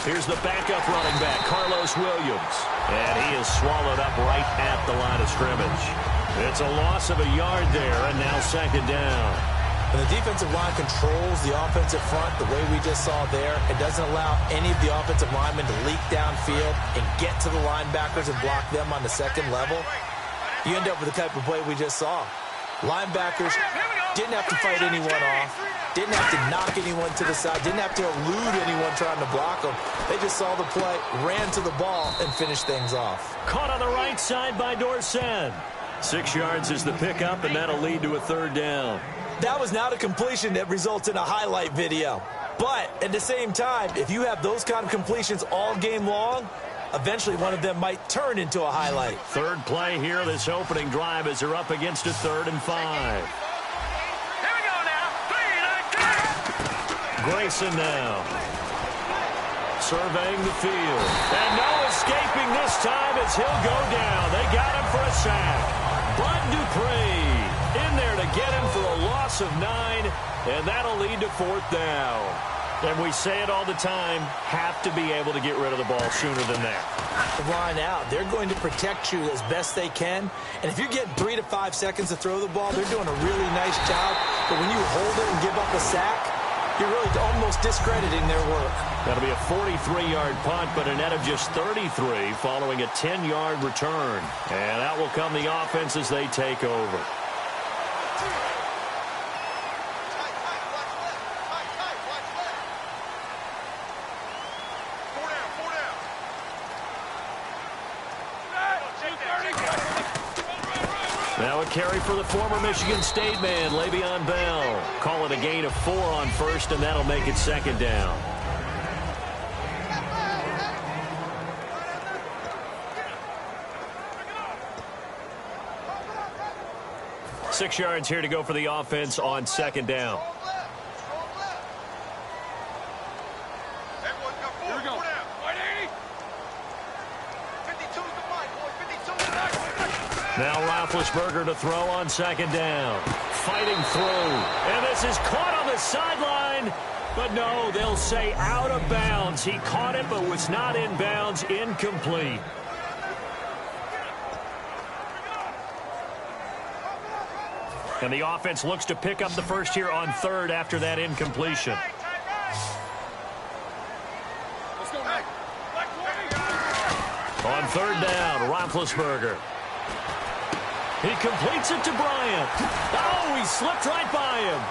Here's the backup running back, Carlos Williams. And he is swallowed up right at the line of scrimmage. It's a loss of a yard there, and now second down. When the defensive line controls the offensive front the way we just saw there, it doesn't allow any of the offensive linemen to leak downfield and get to the linebackers and block them on the second level. You end up with the type of play we just saw. Linebackers didn't have to fight anyone off, didn't have to knock anyone to the side, didn't have to elude anyone trying to block them. They just saw the play, ran to the ball, and finished things off. Caught on the right side by Dorsett. 6 yards is the pickup, and that'll lead to a third down. That was not a completion that results in a highlight video. But at the same time, if you have those kind of completions all game long, eventually one of them might turn into a highlight. Third play here, this opening drive, as they're up against a 3rd and 5. Here we go now. 3, 9, 10. Grayson now. Surveying the field. And no escaping this time as he'll go down. They got him for a sack. Bud Dupree in there to get him for a loss of 9, and that'll lead to 4th down. And we say it all the time, have to be able to get rid of the ball sooner than that. The line out, they're going to protect you as best they can. And if you get 3 to 5 seconds to throw the ball, they're doing a really nice job. But when you hold it and give up a sack, you're really almost discrediting their work. That'll be a 43-yard punt, but a net of just 33 following a 10-yard return. And out will come the offense as they take over. Now a carry for the former Michigan State man, Le'Veon Bell. Call it a gain of 4 on first, and that'll make it second down. Six yards here to go for the offense on second down. Now Roethlisberger to throw on second down. Fighting through. And this is caught on the sideline. But no, they'll say out of bounds. He caught it but was not in bounds. Incomplete. And the offense looks to pick up the first here on 3rd after that incompletion. On 3rd down, Roethlisberger. He completes it to Bryant. Oh, he slipped right by him.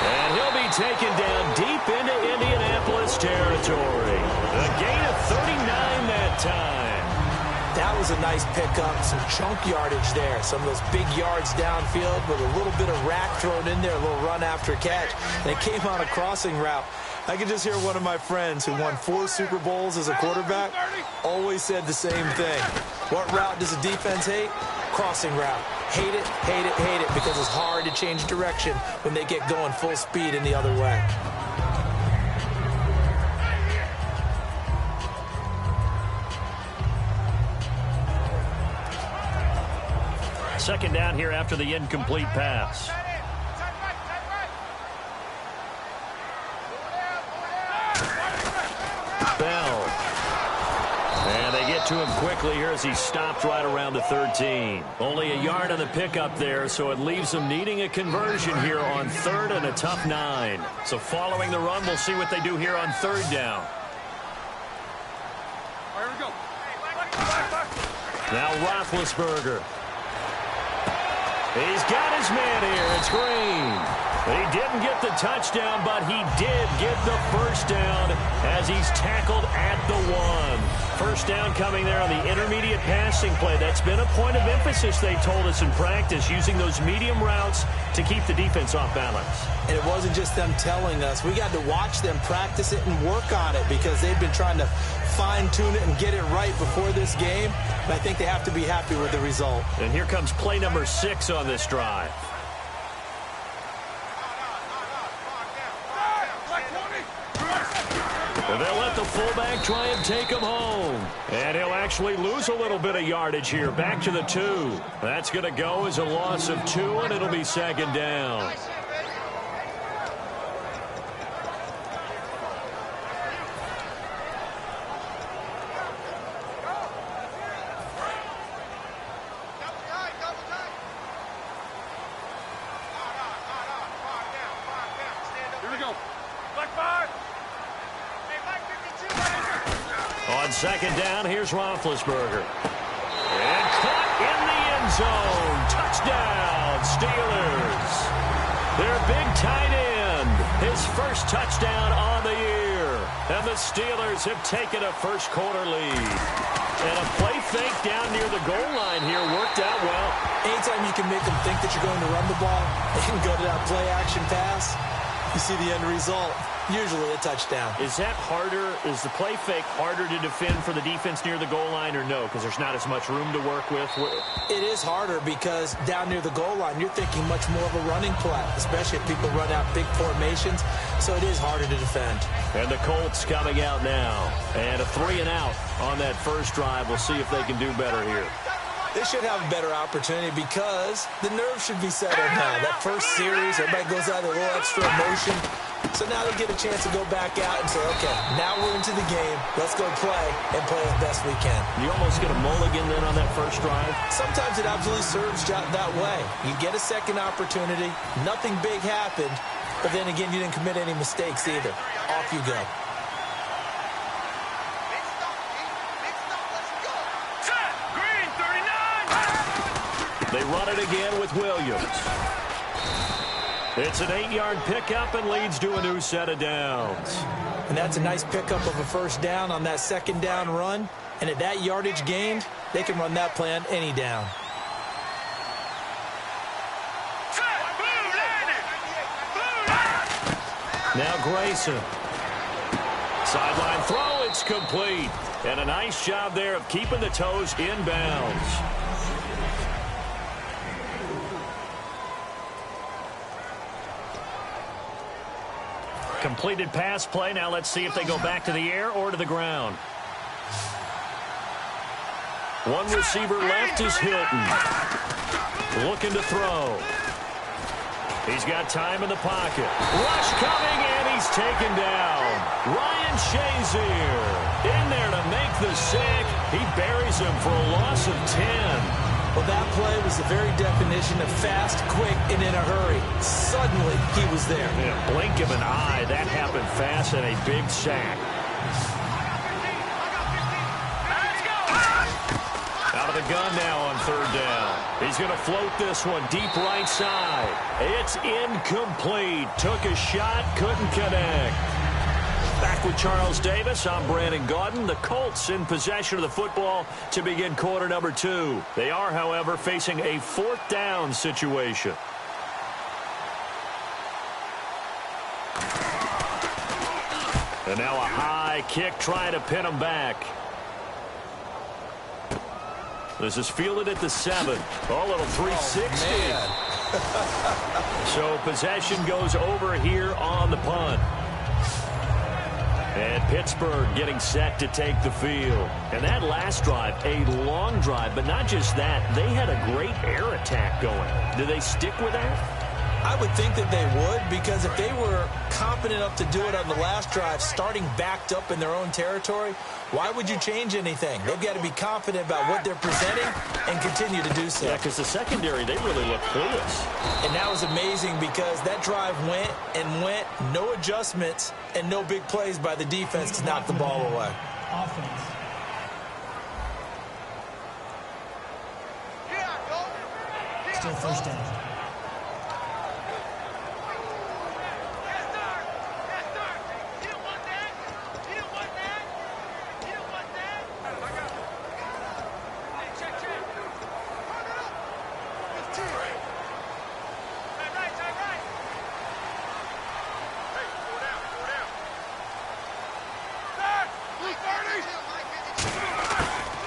And he'll be taken down deep into Indianapolis territory. A gain of 39 that time. That was a nice pickup, some chunk yardage there. Some of those big yards downfield with a little bit of rack thrown in there, a little run after catch. And it came on a crossing route. I could just hear one of my friends who won 4 Super Bowls as a quarterback always said the same thing. What route does a defense hate? Crossing route. Hate it, hate it, hate it, because it's hard to change direction when they get going full speed in the other way. Second down here after the incomplete pass. Bell. And they get to him quickly here as he stopped right around the 13. Only a yard on the pickup there, so it leaves them needing a conversion here on 3rd and a tough 9. So following the run, we'll see what they do here on 3rd down. Here we go. Now Roethlisberger. He's got his man here. It's Green. He didn't get the touchdown, but he did get the first down as he's tackled at the 1. First down coming there on the intermediate passing play. That's been a point of emphasis, they told us in practice, using those medium routes to keep the defense off balance. And it wasn't just them telling us. We got to watch them practice it and work on it because they've been trying to fine-tune it and get it right before this game. And I think they have to be happy with the result. And here comes play number 6 on this drive. And they'll let the fullback try and take him home. And he'll actually lose a little bit of yardage here. Back to the 2. That's going to go as a loss of 2, and it'll be second down. second down, here's Roethlisberger. And caught in the end zone. Touchdown, Steelers. Their big tight end, his first touchdown on the year. And the Steelers have taken a first-quarter lead. And a play fake down near the goal line here worked out well. Anytime you can make them think that you're going to run the ball, they can go to that play-action pass. You see the end result, usually a touchdown. Is that harder? Is the play fake harder to defend for the defense near the goal line or no? Because there's not as much room to work with? It is harder because down near the goal line, you're thinking much more of a running play, especially if people run out big formations. So it is harder to defend. And the Colts coming out now. And a 3-and-out on that first drive. We'll see if they can do better here. They should have a better opportunity because the nerves should be settled now. That first series, everybody goes out with a little extra emotion. So now they get a chance to go back out and say, okay, now we're into the game. Let's go play and play as best we can. You almost get a mulligan then on that first drive? Sometimes it absolutely serves that way. You get a second opportunity. Nothing big happened. But then again, you didn't commit any mistakes either. Off you go. They run it again with Williams. It's an 8-yard pickup and leads to a new set of downs. And that's a nice pickup of a first down on that second down run. And at that yardage gained, they can run that play on any down. Now Grayson. Sideline throw, it's complete. And a nice job there of keeping the toes in bounds. Completed pass play. Now let's see if they go back to the air or to the ground. One receiver left is Hilton. Looking to throw. He's got time in the pocket. Rush coming, and he's taken down. Ryan Shazier in there to make the sack. He buries him for a loss of 10. Well, that play was the very definition of fast, quick, and in a hurry. Suddenly, he was there. In a blink of an eye, that happened fast and a big sack. Out of the gun now on third down. He's going to float this one deep right side. It's incomplete. Took a shot, couldn't connect. Back with Charles Davis, I'm Brandon Gaudin. The Colts in possession of the football to begin quarter number 2. They are, however, facing a fourth down situation. And now a high kick trying to pin him back. This is fielded at the 7. Oh, a little 360. So possession goes over here on the punt. And Pittsburgh getting set to take the field. And that last drive, a long drive, but not just that. They had a great air attack going. Do they stick with that? I would think that they would, because if they were confident enough to do it on the last drive, starting backed up in their own territory, why would you change anything? They've got to be confident about what they're presenting and continue to do so. Yeah, because the secondary, they really look clueless. And that was amazing because that drive went and went, no adjustments, and no big plays by the defense to knock the ball away. Offense. Still first down.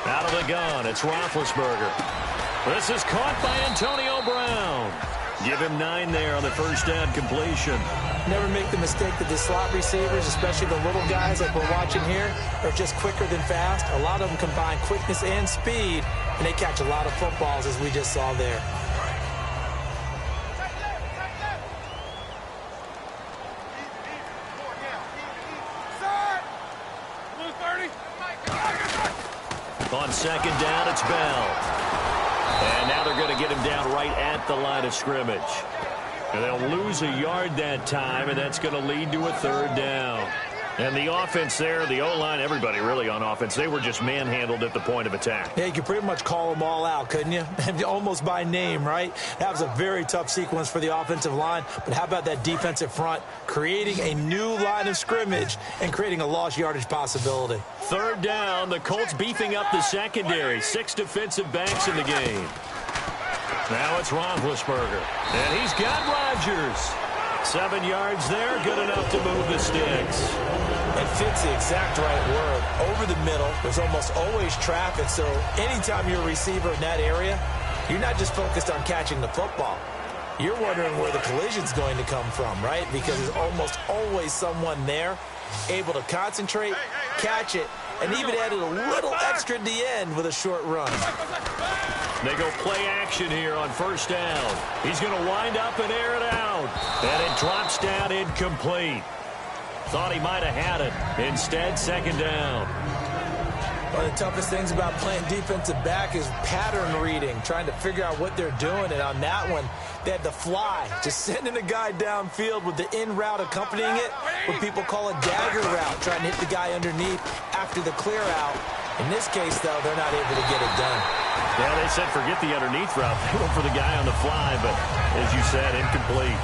Out of the gun, it's Roethlisberger. This is caught by Antonio Brown. Give him 9 there on the first down completion. Never make the mistake that the slot receivers, especially the little guys like we're watching here, are just quicker than fast. A lot of them combine quickness and speed, and they catch a lot of footballs, as we just saw there. On second down, it's Bell. And now they're going to get him down right at the line of scrimmage. And they'll lose a yard that time, and that's going to lead to a third down. And the offense there, the O-line, everybody really on offense, they were just manhandled at the point of attack. Yeah, you could pretty much call them all out, couldn't you? Almost by name, right? That was a very tough sequence for the offensive line. But how about that defensive front creating a new line of scrimmage and creating a lost yardage possibility? Third down, the Colts beefing up the secondary. 6 defensive backs in the game. Now it's Roethlisberger. And he's got Rodgers. 7 yards there, good enough to move the sticks. It fits the exact right word. Over the middle, there's almost always traffic, so anytime you're a receiver in that area, you're not just focused on catching the football. You're wondering where the collision's going to come from, right? Because there's almost always someone there able to concentrate, catch it, and even added a little extra at the end with a short run. They go play action here on first down. He's going to wind up and air it out. And it drops down incomplete. Thought he might have had it. Instead, second down. One of the toughest things about playing defensive back is pattern reading, trying to figure out what they're doing. And on that one, they had the fly, just sending a guy downfield with the in route accompanying it, what people call a dagger route, trying to hit the guy underneath after the clear out. In this case, though, they're not able to get it done. Yeah, they said forget the underneath route. They went for the guy on the fly, but as you said, incomplete.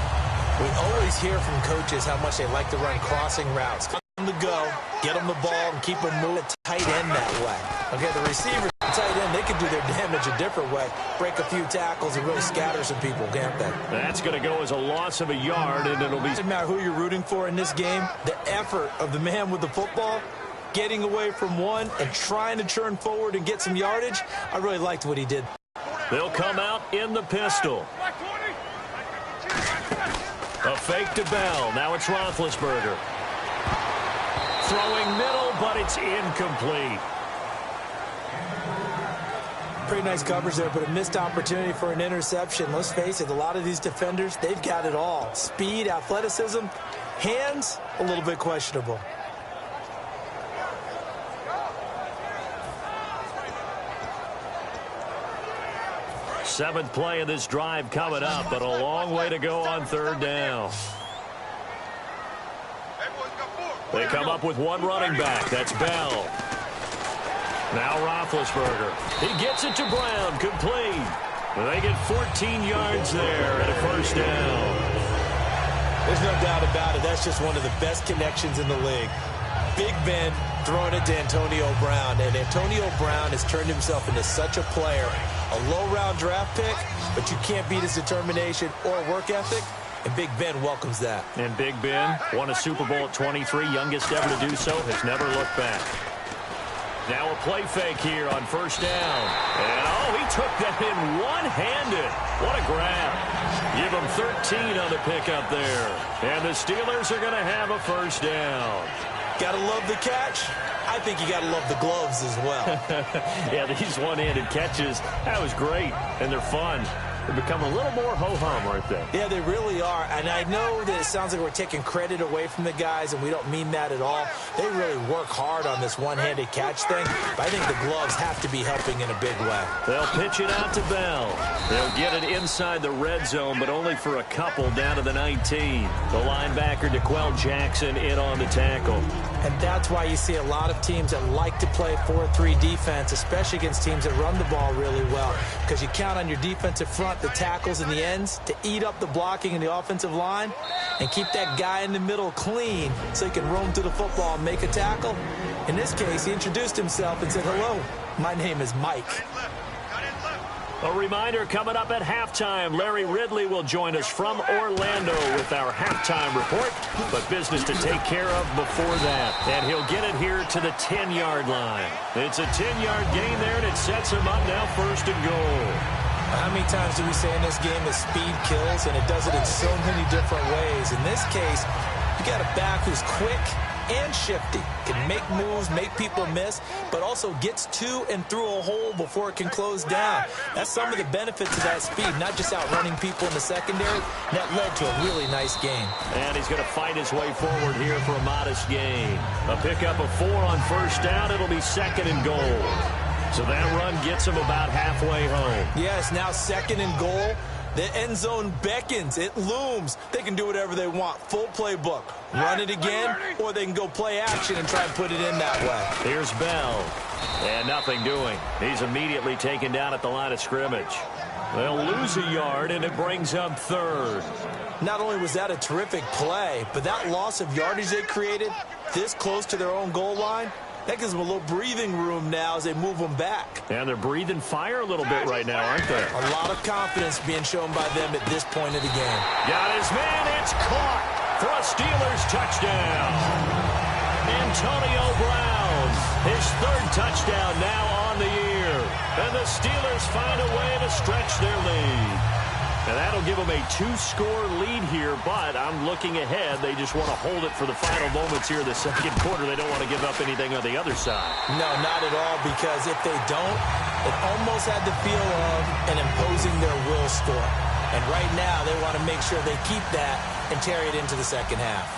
We always hear from coaches how much they like to run crossing routes. Get them to go, get them the ball, and keep them moving tight end that way. Okay, the receivers, tight end, they can do their damage a different way. Break a few tackles and really scatter some people, can't they? That's going to go as a loss of a yard, and it'll be... It doesn't matter who you're rooting for in this game. The effort of the man with the football, getting away from one and trying to turn forward and get some yardage, I really liked what he did. They'll come out in the pistol. A fake to Bell. Now it's Roethlisberger. Throwing middle, but it's incomplete. Pretty nice coverage there, but a missed opportunity for an interception. Let's face it, a lot of these defenders, they've got it all. Speed, athleticism, hands, a little bit questionable. Seventh play of this drive coming up, but a long way to go on third down. They come up with one running back. That's Bell. Now Roethlisberger. He gets it to Brown. Complete. They get 14 yards there and a first down. There's no doubt about it. That's just one of the best connections in the league. Big Ben throwing it to Antonio Brown, and Antonio Brown has turned himself into such a player. A low-round draft pick, but you can't beat his determination or work ethic, and Big Ben welcomes that. And Big Ben won a Super Bowl at 23, youngest ever to do so, has never looked back. Now a play fake here on first down. And, oh, he took that in one-handed. What a grab. Give him 13 on the pickup there. And the Steelers are going to have a first down. Gotta love the catch. I think you gotta love the gloves as well. Yeah, these one-handed catches, that was great, and they're fun. They become a little more ho-hum, aren't they? Yeah, they really are. And I know that it sounds like we're taking credit away from the guys, and we don't mean that at all. They really work hard on this one-handed catch thing, but I think the gloves have to be helping in a big way. They'll pitch it out to Bell. They'll get it inside the red zone, but only for a couple down to the 19. The linebacker, DeQuell Jackson, in on the tackle. And that's why you see a lot of teams that like to play 4-3 defense, especially against teams that run the ball really well, because you count on your defensive front, the tackles and the ends, to eat up the blocking in the offensive line and keep that guy in the middle clean so he can roam through the football and make a tackle. In this case, he introduced himself and said, "Hello, my name is Mike." A reminder coming up at halftime, Larry Ridley will join us from Orlando with our halftime report, but business to take care of before that. And he'll get it here to the 10-yard line. It's a 10-yard gain there, and it sets him up now first and goal. How many times do we say in this game that speed kills, and it does it in so many different ways? In this case, you got a back who's quick and shifty, can make moves, make people miss, but also gets to and through a hole before it can close down. That's some of the benefits of that speed, not just outrunning people in the secondary. That led to a really nice game. And he's going to fight his way forward here for a modest gain. A pickup of 4 on first down. It'll be second and goal. So that run gets him about halfway home. Yeah, it's now second and goal. The end zone beckons. It looms. They can do whatever they want. Full playbook. Run it again, or they can go play action and try and put it in that way. Here's Bell. And nothing doing. He's immediately taken down at the line of scrimmage. They'll lose a yard, and it brings up third. Not only was that a terrific play, but that loss of yardage they created this close to their own goal line, that gives them a little breathing room now as they move them back. And they're breathing fire a little bit right now, aren't they? A lot of confidence being shown by them at this point of the game. Got his man. It's caught for a Steelers touchdown. Antonio Brown, his third touchdown now on the year. And the Steelers find a way to stretch their lead. And that'll give them a 2-score lead here, but I'm looking ahead. They just want to hold it for the final moments here in the second quarter. They don't want to give up anything on the other side. No, not at all, because if they don't, it almost had the feel of an imposing their will score. And right now, they want to make sure they keep that and carry it into the second half.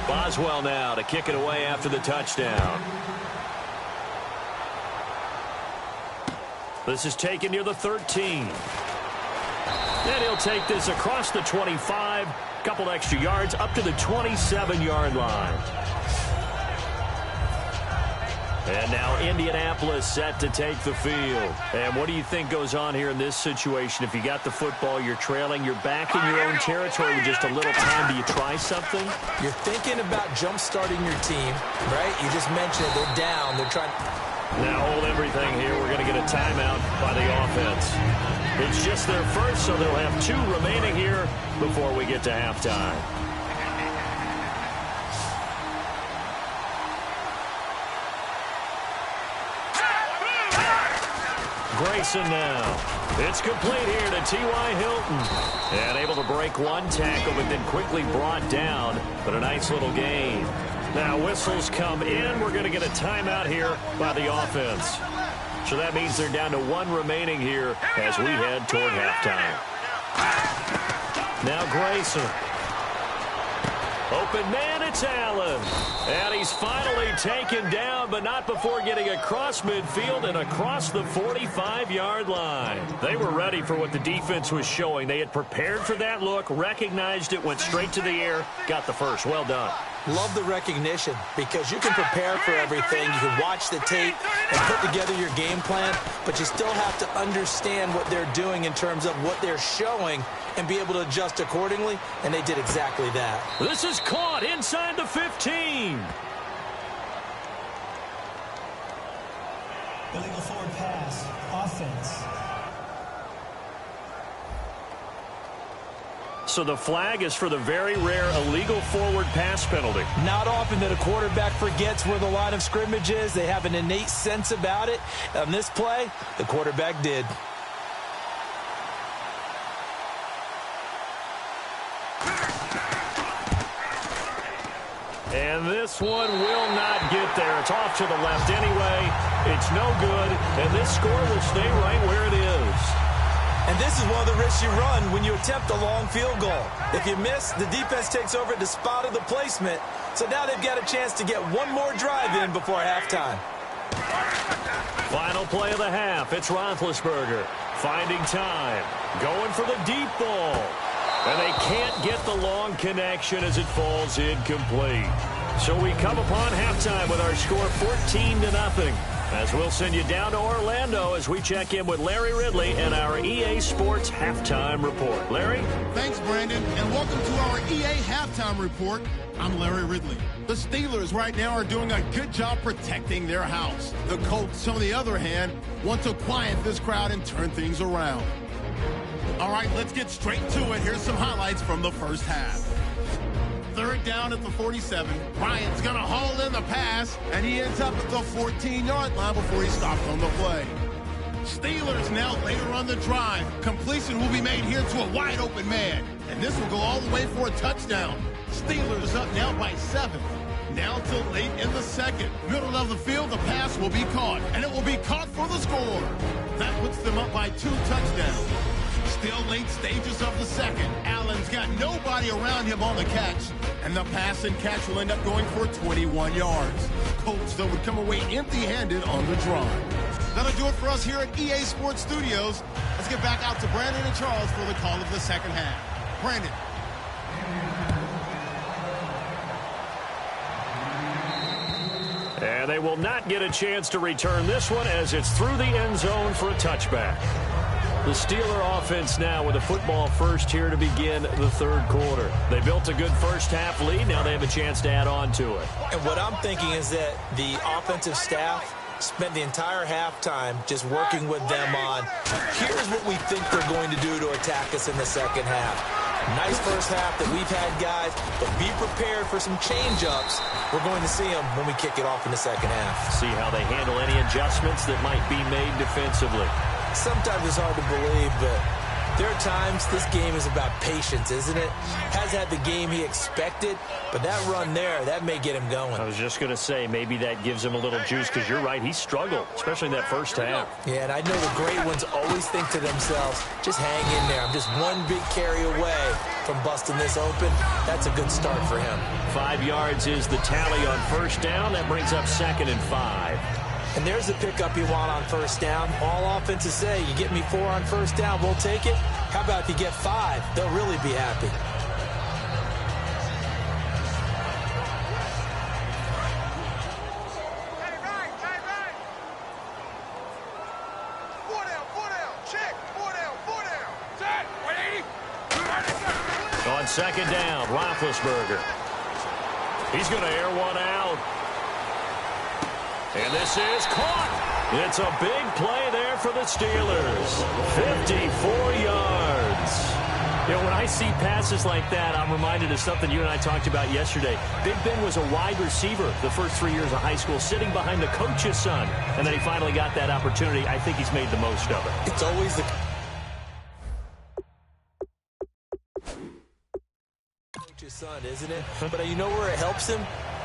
Boswell now to kick it away after the touchdown. This is taken near the 13. And he'll take this across the 25. Couple extra yards up to the 27-yard line. And now Indianapolis set to take the field. And what do you think goes on here in this situation? If you got the football, you're trailing, you're back in your own territory with just a little time. Do you try something? You're thinking about jump-starting your team, right? You just mentioned it. They're down. They're trying. Now hold everything here. We're going to get a timeout by the offense. It's just their first, so they'll have 2 remaining here before we get to halftime. Grayson now. It's complete here to T.Y. Hilton. And able to break one tackle, but then quickly brought down. But a nice little gain. Now whistles come in. We're going to get a timeout here by the offense. So that means they're down to 1 remaining here as we head toward halftime. Now Grayson. Open man, it's Allen. And he's finally taken down, but not before getting across midfield and across the 45-yard line. They were ready for what the defense was showing. They had prepared for that look, recognized it, went straight to the air, got the first. Well done. Love the recognition, because you can prepare for everything. You can watch the tape and put together your game plan, but you still have to understand what they're doing in terms of what they're showing and be able to adjust accordingly, and they did exactly that. This is caught inside the 15. Illegal forward pass. Offense. So the flag is for the very rare illegal forward pass penalty. Not often that a quarterback forgets where the line of scrimmage is. They have an innate sense about it. On this play, the quarterback did. And this one will not get there. It's off to the left anyway. It's no good. And this score will stay right where it is. And this is one of the risks you run when you attempt a long field goal. If you miss, the defense takes over at the spot of the placement. So now they've got a chance to get one more drive in before halftime. Final play of the half. It's Roethlisberger finding time. Going for the deep ball. And they can't get the long connection as it falls incomplete. So we come upon halftime with our score 14-0. As we'll send you down to Orlando as we check in with Larry Ridley and our EA Sports Halftime Report. Larry? Thanks, Brandon, and welcome to our EA Halftime Report. I'm Larry Ridley. The Steelers right now are doing a good job protecting their house. The Colts, on the other hand, want to quiet this crowd and turn things around. All right, let's get straight to it. Here's some highlights from the first half. Third down at the 47. Bryant's going to haul in the pass, and he ends up at the 14-yard line before he stopped on the play. Steelers now later on the drive. Completion will be made here to a wide-open man, and this will go all the way for a touchdown. Steelers up now by 7. Now till late in the second. Middle of the field, the pass will be caught, and it will be caught for the score. That puts them up by 2 touchdowns. Still late stages of the second. Allen's got nobody around him on the catch. And the pass and catch will end up going for 21 yards. Colts, though, would come away empty-handed on the drive. That'll do it for us here at EA Sports Studios. Let's get back out to Brandon and Charles for the call of the second half. Brandon. And they will not get a chance to return this one as it's through the end zone for a touchback. The Steeler offense now with a football first here to begin the third quarter. They built a good first half lead. Now they have a chance to add on to it. And what I'm thinking is that the offensive staff spent the entire halftime just working with them on, here's what we think they're going to do to attack us in the second half. Nice first half that we've had, guys, but be prepared for some change-ups. We're going to see them when we kick it off in the second half. See how they handle any adjustments that might be made defensively. Sometimes it's hard to believe, but there are times this game is about patience, isn't it? Has had the game he expected, but that run there, that may get him going. I was just going to say, maybe that gives him a little juice, because you're right, he struggled, especially in that first half. Yeah, and I know the great ones always think to themselves, just hang in there. I'm just one big carry away from busting this open. That's a good start for him. 5 yards is the tally on first down. That brings up 2nd and 5. And there's the pickup you want on first down. All offenses say, you get me 4 on first down, we'll take it. How about if you get 5? They'll really be happy. On second down, Roethlisberger. He's going to air one out. And this is caught. It's a big play there for the Steelers. 54 yards. You know, when I see passes like that, I'm reminded of something you and I talked about yesterday. Big Ben was a wide receiver the first 3 years of high school, sitting behind the coach's son. And then he finally got that opportunity. I think he's made the most of it. It's always the coach's son, isn't it? But you know where it helps him?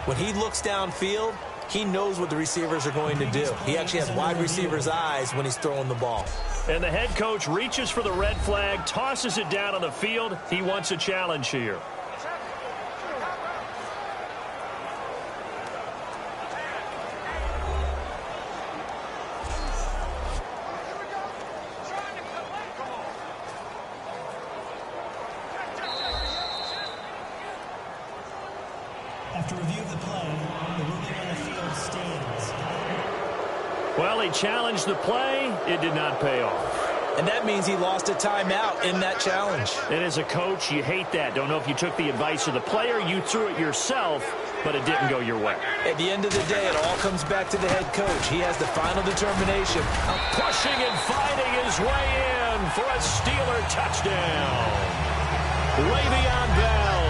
When he looks downfield, he knows what the receivers are going to do. He actually has wide receivers' eyes when he's throwing the ball. And the head coach reaches for the red flag, tosses it down on the field. He wants a challenge here. After review of the play, the ruling on the field stands. Well, he challenged the play. It did not pay off. And that means he lost a timeout in that challenge. And as a coach, you hate that. Don't know if you took the advice of the player, you threw it yourself, but it didn't go your way. At the end of the day, it all comes back to the head coach. He has the final determination. Pushing and fighting his way in for a Steeler touchdown. Le'Veon Bell,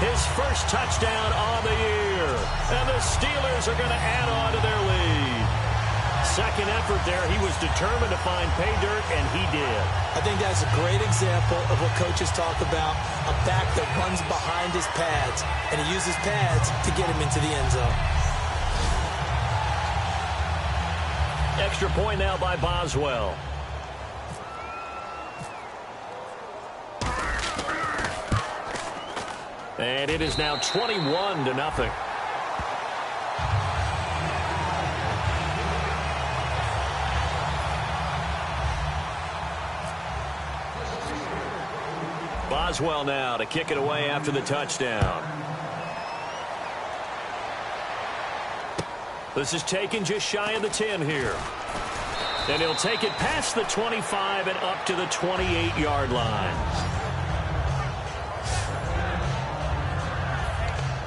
his first touchdown on the year. And the Steelers are going to add on to their lead. Second effort there, he was determined to find pay dirt, and he did. I think that's a great example of what coaches talk about, a back that runs behind his pads, and he uses pads to get him into the end zone. Extra point now by Boswell. And it is now 21-0. Boswell now to kick it away after the touchdown. This is taken just shy of the 10 here. And he'll take it past the 25 and up to the 28-yard line.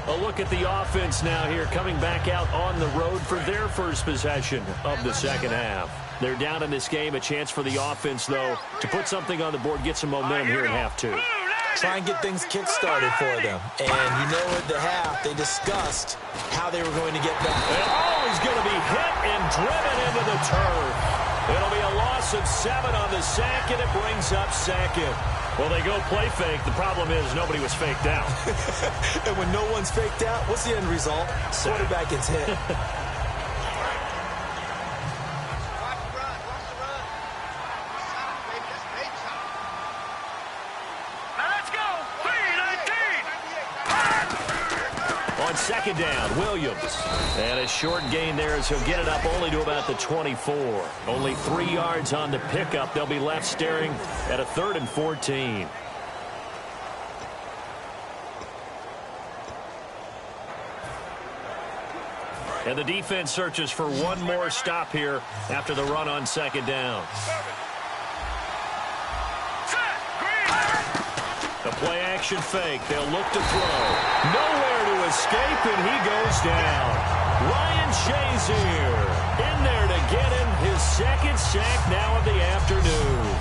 A look at the offense now here, coming back out on the road for their first possession of the second half. They're down in this game. A chance for the offense, though, to put something on the board, get some momentum here in half two. Try and get things kick-started for them. And you know at the half, they discussed how they were going to get back. And he's going to be hit and driven into the turf. It'll be a loss of 7 on the sack, and it brings up second. Well, they go play fake. The problem is nobody was faked out. And when no one's faked out, what's the end result? Quarterback gets hit. second down, Williams. And a short gain there as he'll get it up only to about the 24. Only 3 yards on the pickup. They'll be left staring at a 3rd and 14. And the defense searches for one more stop here after the run on second down. The play-action fake. They'll look to throw. Nowhere to escape, and he goes down. Ryan Shazier in there to get him his second sack now of the afternoon.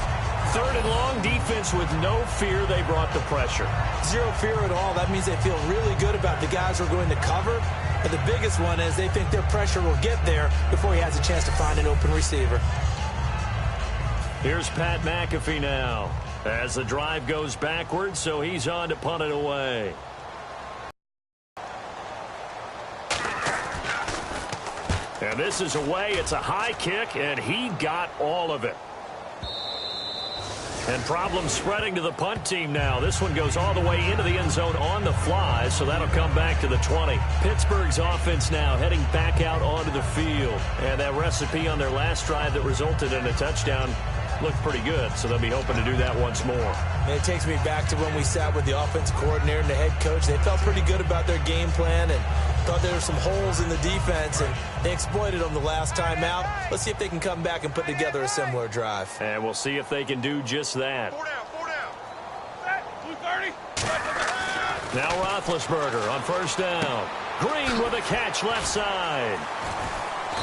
3rd and long, defense with no fear. They brought the pressure. Zero fear at all. That means they feel really good about the guys who are going to cover. But the biggest one is they think their pressure will get there before he has a chance to find an open receiver. Here's Pat McAfee now as the drive goes backwards, so he's on to punt it away. And this is away. It's a high kick, and he got all of it. And problems spreading to the punt team now. This one goes all the way into the end zone on the fly, so that'll come back to the 20. Pittsburgh's offense now heading back out onto the field. And that recipe on their last drive that resulted in a touchdown looked pretty good, so they'll be hoping to do that once more. And it takes me back to when we sat with the offensive coordinator and the head coach. They felt pretty good about their game plan and thought there were some holes in the defense, and they exploited them the last time out. Let's see if they can come back and put together a similar drive. And we'll see if they can do just that. 4 down. Set. 230. Now Roethlisberger on first down. Green with a catch left side.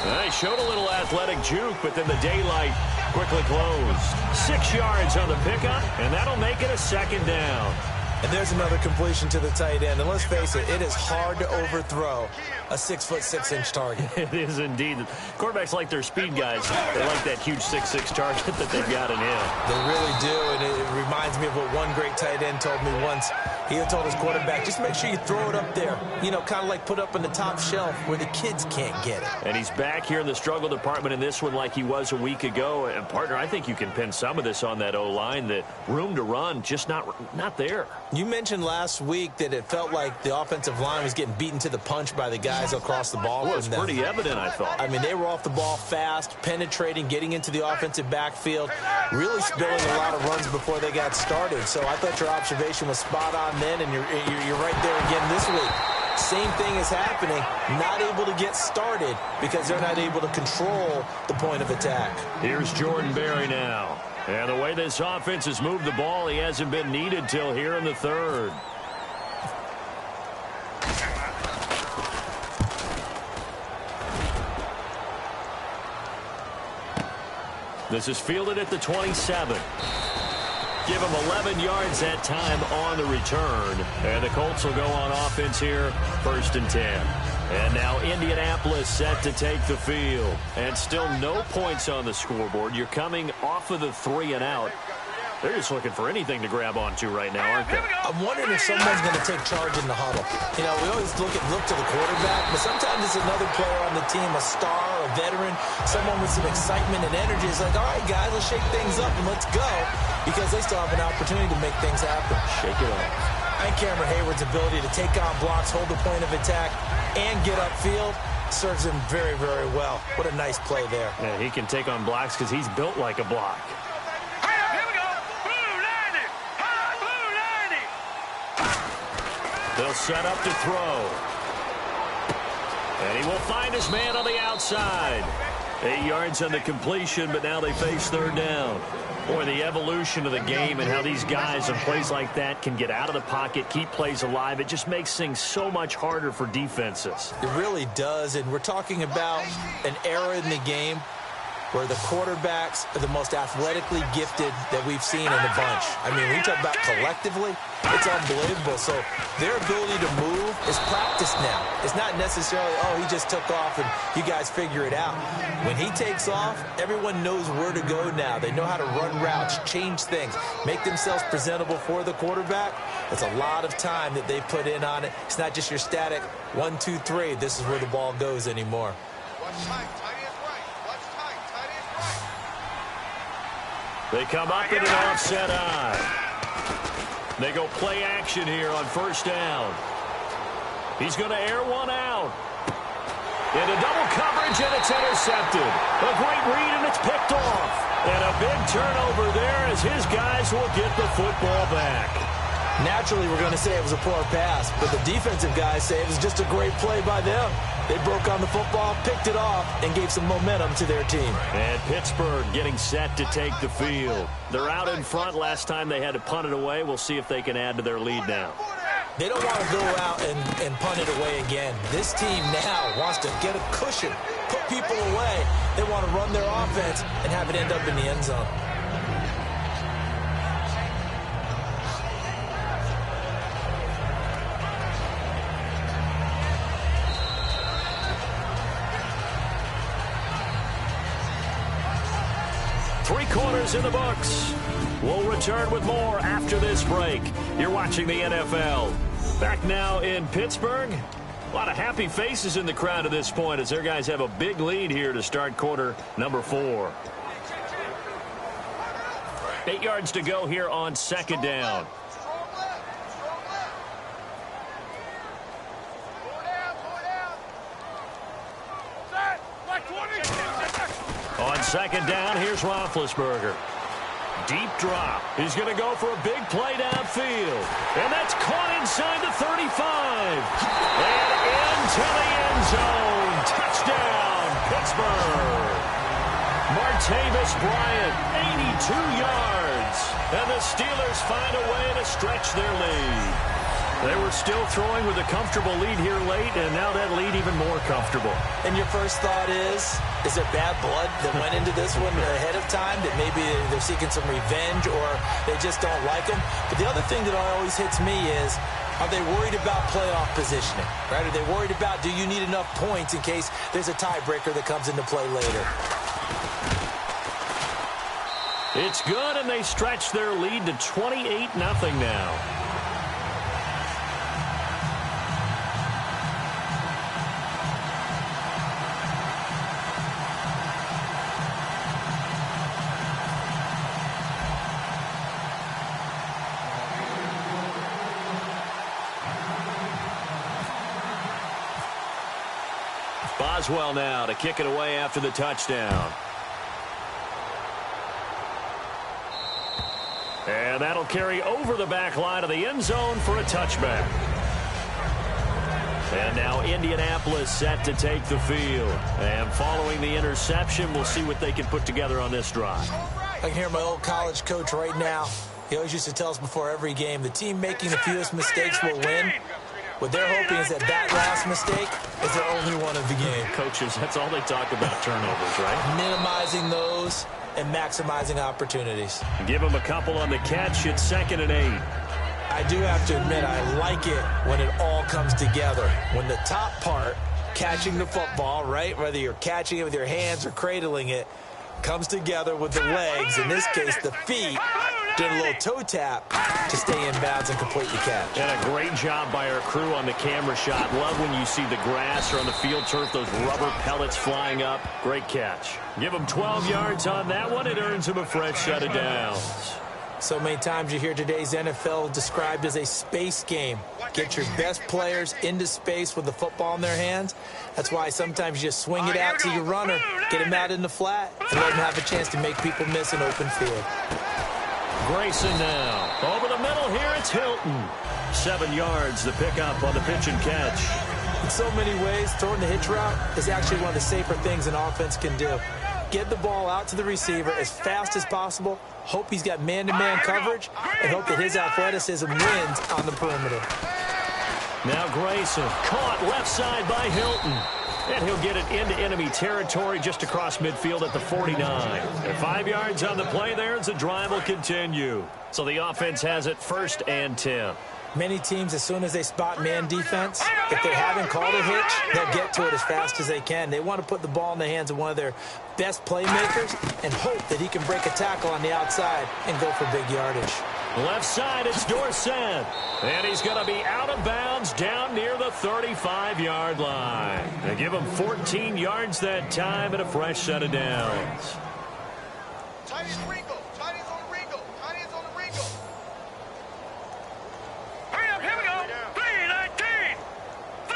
They showed a little athletic juke, but then the daylight quickly closed. 6 yards on the pickup, and that'll make it a second down. And there's another completion to the tight end. And let's face it, it is hard to overthrow a 6'6" target. It is indeed. Quarterbacks like their speed guys. They like that huge 6'6" target that they've got in him. They really do, and it reminds me of what one great tight end told me once. He had told his quarterback, just make sure you throw it up there. You know, kind of like put up on the top shelf where the kids can't get it. And he's back here in the struggle department in this one like he was a week ago. And, partner, I think you can pin some of this on that O-line. The room to run just not there. You mentioned last week that it felt like the offensive line was getting beaten to the punch by the guys across the ball. Well, it was pretty evident, I thought. I mean, they were off the ball fast, penetrating, getting into the offensive backfield, really spilling a lot of runs before they got started. So I thought your observation was spot on then, and you're right there again this week. Same thing is happening, not able to get started because they're not able to control the point of attack. Here's Jordan Berry now. And the way this offense has moved the ball, he hasn't been needed till here in the third. This is fielded at the 27. Give him 11 yards that time on the return. And the Colts will go on offense here, 1st and 10. And now Indianapolis set to take the field. And still no points on the scoreboard. You're coming off of the 3 and out. They're just looking for anything to grab onto right now, aren't they? I'm wondering if someone's going to take charge in the huddle. You know, we always look to the quarterback, but sometimes it's another player on the team, a star, a veteran, someone with some excitement and energy. It's like, all right, guys, let's shake things up and let's go, because they still have an opportunity to make things happen. Shake it up. I think Cameron Hayward's ability to take on blocks, hold the point of attack, and get upfield serves him very, very well. What a nice play there. Yeah, he can take on blocks because he's built like a block. They'll set up to throw. And he will find his man on the outside. 8 yards on the completion, but now they face 3rd down. Boy, the evolution of the game and how these guys on plays like that can get out of the pocket, keep plays alive, it just makes things so much harder for defenses. It really does, and we're talking about an era in the game where the quarterbacks are the most athletically gifted that we've seen in a bunch. I mean, when you talk about collectively, it's unbelievable. So their ability to move is practiced now. It's not necessarily, oh, he just took off and you guys figure it out. When he takes off, everyone knows where to go now. They know how to run routes, change things, make themselves presentable for the quarterback. It's a lot of time that they put in on it. It's not just your static 1, 2, 3. This is where the ball goes anymore. They come up in an offset eye. They go play action here on 1st down. He's going to air one out. Into double coverage, and it's intercepted. A great read, and it's picked off. And a big turnover there as his guys will get the football back. Naturally, we're going to say it was a poor pass, but the defensive guys say it was just a great play by them. They broke on the football, picked it off, and gave some momentum to their team. And Pittsburgh getting set to take the field. They're out in front. Last time they had to punt it away. We'll see if they can add to their lead now. They don't want to go out and punt it away again. This team now wants to get a cushion, put people away. They want to run their offense and have it end up in the end zone. Three quarters in the books. We'll return with more after this break. You're watching the NFL. Back now in Pittsburgh. A lot of happy faces in the crowd at this point as their guys have a big lead here to start quarter number 4. 8 yards to go here on second down. On second down, here's Roethlisberger. Deep drop. He's going to go for a big play downfield. And that's caught inside the 35. And into the end zone. Touchdown, Pittsburgh. Martavis Bryant, 82 yards. And the Steelers find a way to stretch their lead. They were still throwing with a comfortable lead here late, and now that lead even more comfortable. And your first thought is there bad blood that went into this one ahead of time, that maybe they're seeking some revenge or they just don't like them? But the other thing that always hits me is, are they worried about playoff positioning? Right? Are they worried about, do you need enough points in case there's a tiebreaker that comes into play later? It's good, and they stretch their lead to 28-0 now. Boswell now to kick it away after the touchdown. And that'll carry over the back line of the end zone for a touchback. And now Indianapolis set to take the field. And following the interception, we'll see what they can put together on this drive. I can hear my old college coach right now. He always used to tell us before every game, the team making the fewest mistakes will win. What they're hoping is that last mistake is their only one of the game. Coaches, that's all they talk about, turnovers, right? Minimizing those and maximizing opportunities. Give them a couple on the catch. It's 2nd and 8. I do have to admit, I like it when it all comes together. When the top part, catching the football, right, whether you're catching it with your hands or cradling it, comes together with the legs, in this case the feet, did a little toe tap to stay in bounds and complete the catch. And a great job by our crew on the camera shot. Love when you see the grass or on the field turf, those rubber pellets flying up. Great catch. Give him 12 yards on that one. It earns him a fresh set of downs. So many times you hear today's NFL described as a space game. Get your best players into space with the football in their hands. That's why sometimes you just swing it out to your runner, get him out in the flat, and let him have a chance to make people miss an open field. Grayson now. Over the middle here, it's Hilton. 7 yards, the pickup on the pitch and catch. In so many ways, throwing the hitch route is actually one of the safer things an offense can do. Get the ball out to the receiver as fast as possible, hope he's got man-to-man coverage, and hope that his athleticism wins on the perimeter. Now Grayson, caught left side by Hilton. And he'll get it into enemy territory just across midfield at the 49. And 5 yards on the play there as the drive will continue. So the offense has it 1st and 10. Many teams, as soon as they spot man defense, if they haven't called a hitch, they'll get to it as fast as they can. They want to put the ball in the hands of one of their best playmakers and hope that he can break a tackle on the outside and go for big yardage. Left side, it's Dorsett. And he's going to be out of bounds down near the 35-yard line. They give him 14 yards that time and a fresh set of downs. Tight is Ringo. Tight is on the Ringo. Tight is on the Ringo. Hurry up, here we go. 3:19. 5.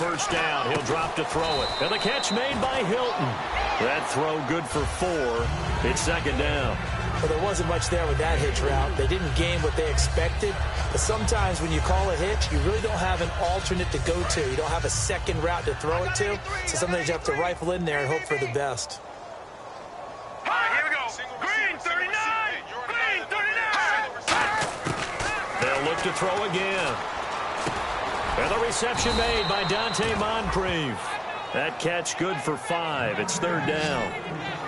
first down. He'll drop to throw it. And the catch made by Hilton. That throw good for 4. It's second down. Well, there wasn't much there with that hitch route. They didn't gain what they expected. But sometimes when you call a hitch, you really don't have an alternate to go to. You don't have a second route to throw it to. So sometimes you have to rifle in there and hope for the best. All right, here we go. Green 39. Green 39. They'll look to throw again. And the reception made by Dante Moncrief. That catch good for 5. It's third down.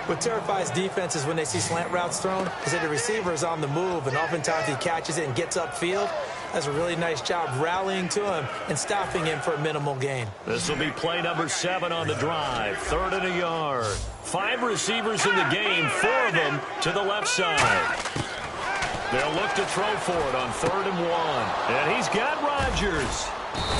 What terrifies defenses when they see slant routes thrown is that the receiver is on the move, and oftentimes he catches it and gets upfield. Does a really nice job rallying to him and stopping him for a minimal gain. This will be play number 7 on the drive. 3rd and a yard. 5 receivers in the game, 4 of them to the left side. They'll look to throw for it on 3rd and 1. And he's got Rodgers.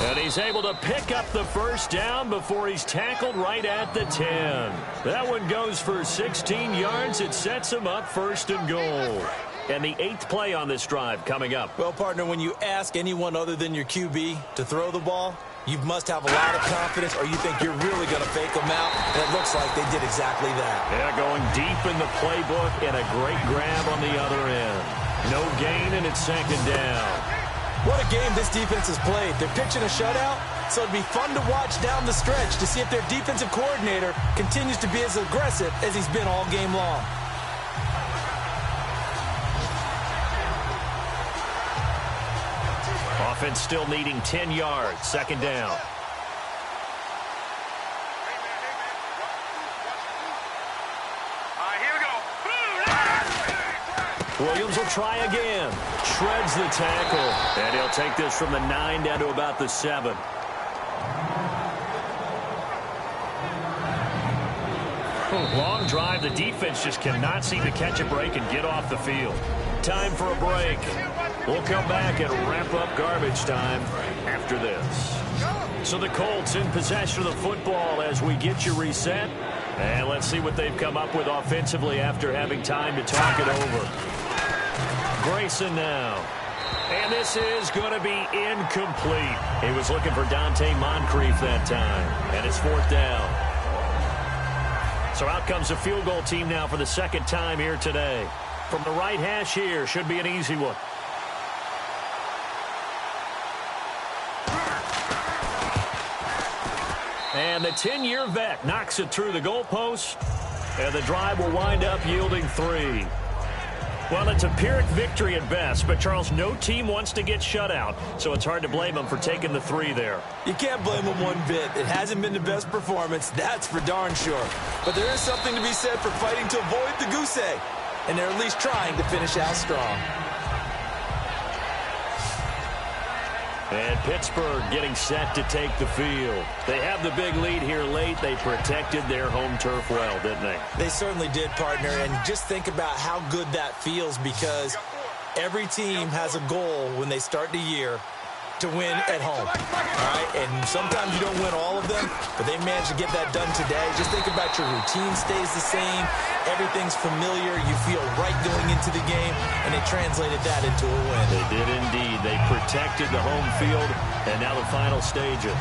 And he's able to pick up the first down before he's tackled right at the 10. That one goes for 16 yards. It sets him up 1st and goal. And the 8th play on this drive coming up. Well, partner, when you ask anyone other than your QB to throw the ball, you must have a lot of confidence, or you think you're really going to fake them out. And it looks like they did exactly that. Yeah, going deep in the playbook and a great grab on the other end. No gain, and it's second down. What a game this defense has played. They're pitching a shutout, so it'd be fun to watch down the stretch to see if their defensive coordinator continues to be as aggressive as he's been all game long. Offense still needing 10 yards. Second down. Williams will try again. Shreds the tackle. And he'll take this from the 9 down to about the 7. Long drive. The defense just cannot seem to catch a break and get off the field. Time for a break. We'll come back and wrap up garbage time after this. So the Colts in possession of the football as we get you reset. And let's see what they've come up with offensively after having time to talk it over. Grayson now. And this is going to be incomplete. He was looking for Dante Moncrief that time. And it's 4th down. So out comes the field goal team now for the 2nd time here today. From the right hash here, should be an easy one. And the 10-year vet knocks it through the goalpost. And the drive will wind up yielding 3. Well, it's a Pyrrhic victory at best, but, Charles, no team wants to get shut out, so it's hard to blame them for taking the 3 there. You can't blame them one bit. It hasn't been the best performance, that's for darn sure. But there is something to be said for fighting to avoid the goose egg, and they're at least trying to finish out strong. And Pittsburgh getting set to take the field. They have the big lead here late. They protected their home turf well, didn't they? They certainly did, partner. And just think about how good that feels, because every team has a goal when they start the year to win at home. All right? And sometimes you don't win all of them, but they managed to get that done today. Just think about your routine stays the same. Everything's familiar. You feel right going into the game, and they translated that into a win. They did indeed. They protected the home field, and now the final stages.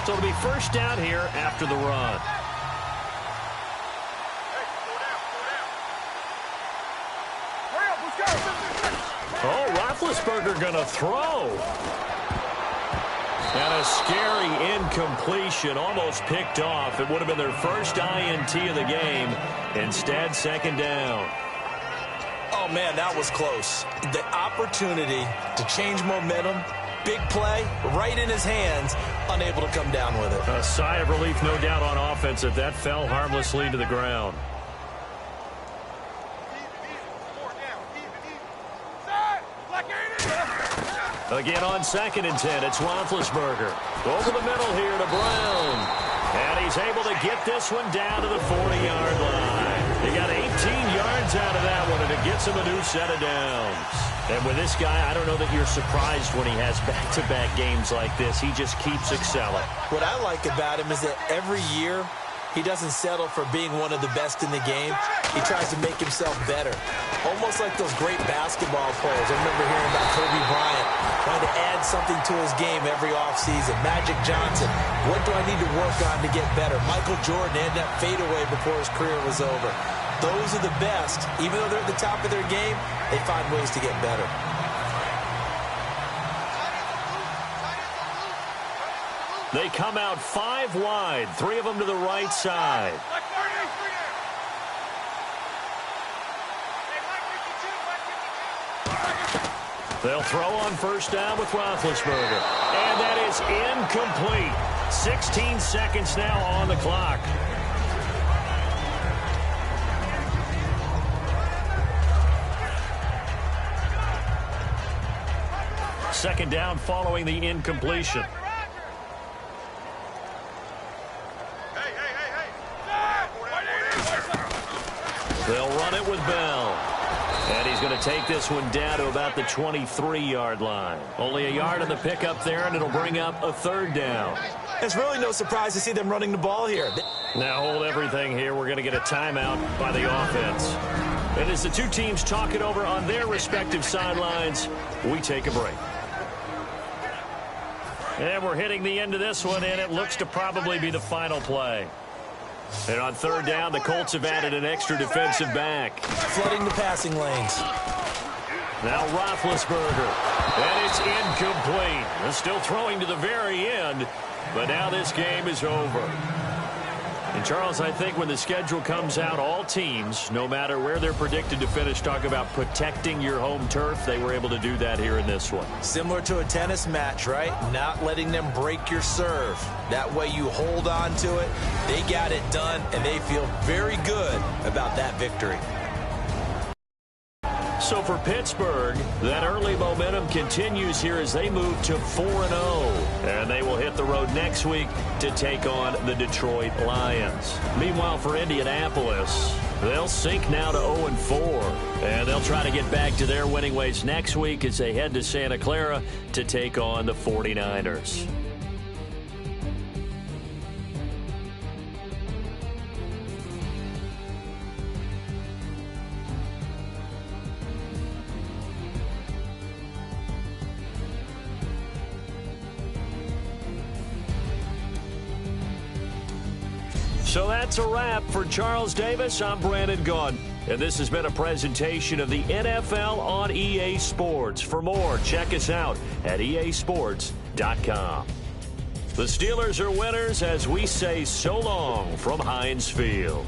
So it'll be first down here after the run. Oh, Roethlisberger going to throw. And a scary incompletion, almost picked off. It would have been their first INT of the game. Instead, second down. Oh, man, that was close. The opportunity to change momentum, big play, right in his hands, unable to come down with it. A sigh of relief, no doubt, on offense that that fell harmlessly to the ground. Again on 2nd and 10, it's Roethlisberger. Over the middle here to Brown. And he's able to get this one down to the 40-yard line. He got 18 yards out of that one, and it gets him a new set of downs. And with this guy, I don't know that you're surprised when he has back-to-back games like this. He just keeps excelling. What I like about him is that every year He doesn't settle for being one of the best in the game. He tries to make himself better. Almost like those great basketball players. I remember hearing about Kobe Bryant trying to add something to his game every offseason. Magic Johnson, what do I need to work on to get better? Michael Jordan had that fadeaway before his career was over. Those are the best. Even though they're at the top of their game, they find ways to get better. They come out 5 wide, 3 of them to the right side. They'll throw on first down with Roethlisberger. And that is incomplete. 16 seconds now on the clock. Second down following the incompletion. They'll run it with Bell. And he's going to take this one down to about the 23-yard line. Only a yard on the pickup there, and it'll bring up a third down. It's really no surprise to see them running the ball here. Now hold everything here. We're going to get a timeout by the offense. And as the two teams talk it over on their respective sidelines, we take a break. And we're hitting the end of this one, and it looks to probably be the final play. And on third down, the Colts have added an extra defensive back. Flooding the passing lanes. Now Roethlisberger. And it's incomplete. They're still throwing to the very end, but now this game is over. And, Charles, I think when the schedule comes out, all teams, no matter where they're predicted to finish, talk about protecting your home turf. They were able to do that here in this one. Similar to a tennis match, right? Not letting them break your serve. That way you hold on to it. They got it done, and they feel very good about that victory. So for Pittsburgh, that early momentum continues here as they move to 4-0. And they will hit the road next week to take on the Detroit Lions. Meanwhile, for Indianapolis, they'll sink now to 0-4. And they'll try to get back to their winning ways next week as they head to Santa Clara to take on the 49ers. So that's a wrap. For Charles Davis, I'm Brandon Gaudin. And this has been a presentation of the NFL on EA Sports. For more, check us out at easports.com. The Steelers are winners as we say so long from Heinz Field.